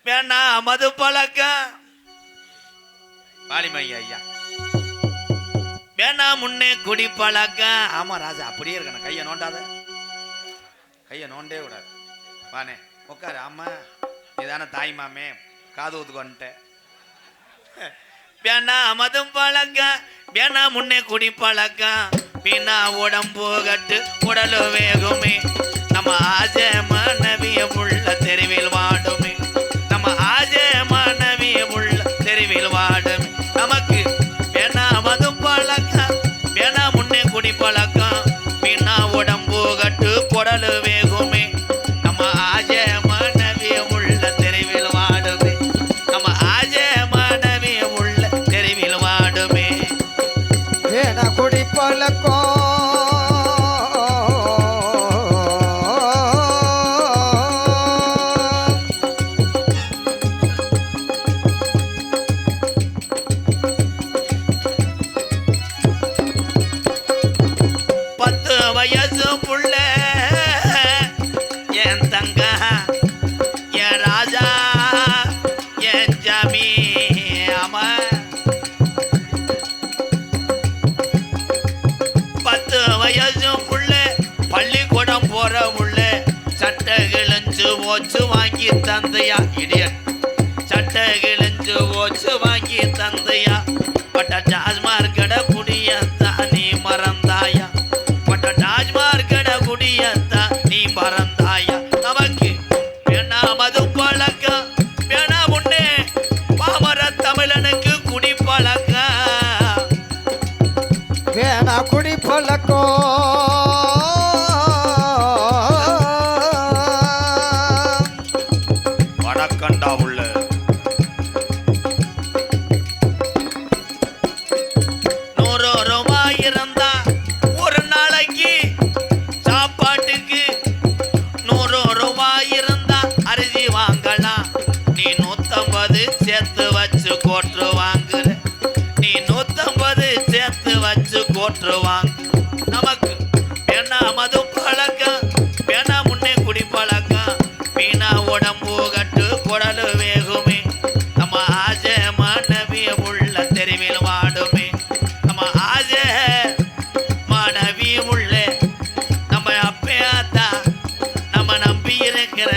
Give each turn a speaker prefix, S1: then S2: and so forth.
S1: வேணா மது பழக்கம் பாலிமையா ஐயா வேணா முன்னே குடி பழக்கம். ஆமா ராஜா அப்படியே இருக்கணும். கையை நோண்டாத, கையை நோண்டே விடாது. வானே உட்காரு. ஆமா நீதான தாய் மாமே, காது ஊத்துக்கொன்ட்ட. வேணா மதும் பழக்கம் வேணா முன்னே குடி பழக்கம். வீணா உடம்பு கட்டு உடலு வேகுமே. நம்ம ஆஜ மாணவிய உள்ள தெருவில் வாடுமே. நம்ம ஆஜ மாணவிய உள்ள தெருவில் வாடுமே. நமக்கு வேணா மதும் பழக்கம் வேணா முன்னே குடி பழக்கம். வீணா உடம்பு கட்டு குடலு வேகுமே. நம்ம ஆஜ மாணவிய உள்ள தெருவில் வாடுமே. நம்ம ஆஜ மாணவிய உள்ள தெருவில் வாடுமே.
S2: வேணா குடி பழக்கம்
S1: வயசு புள்ள என் தங்க என் ராஜா என் ஜாமி. ஆமா 10 வயசு புள்ள பள்ளிக்கூடம் போற உள்ள. சட்டை கிழிஞ்சு ஓச்சு வாங்கி தந்தையா இடியன். சட்டை கிழிஞ்சு ஓச்சு வாங்கி தந்தையா. பட்ட டாஸ்மார் கடை குடியத்தா நீ மறந்தாயா. டாஜ்மார் கட குடியத்தா நீ பறந்தாயா. நமக்கு வேணா மது பழக்கம் வேணா முன்னே பாமர தமிழனுக்கு குடி பழக்கம்.
S2: வேணா குடி பழக்கம்
S1: வடக்கண்டா உள்ள 100 ரூபாய் இருந்தா ஒரு நாளைக்கு சாப்பாட்டுக்கு. 100 ரூபாய் இருந்தா அரிசி வாங்கலாம். நீ 150 சேர்த்து வச்சு கோற்று வாங்குற. நீ 150 சேர்த்து வச்சு கோற்று வாங்கு. நமக்கு வேணா மது பழக்கம் வேணா முன்னே குடி பழக்கம். வீணா உடம்பு கட்டு குடலு வேகுமே. நம்ம ஆஜ மாணவிய உள்ள தெருவில் வாடுமே. நம்ம ஆஜ மாணவி உள்ள நம்ம அப்பையாத்தா நம்ம நம்பி இருக்கிற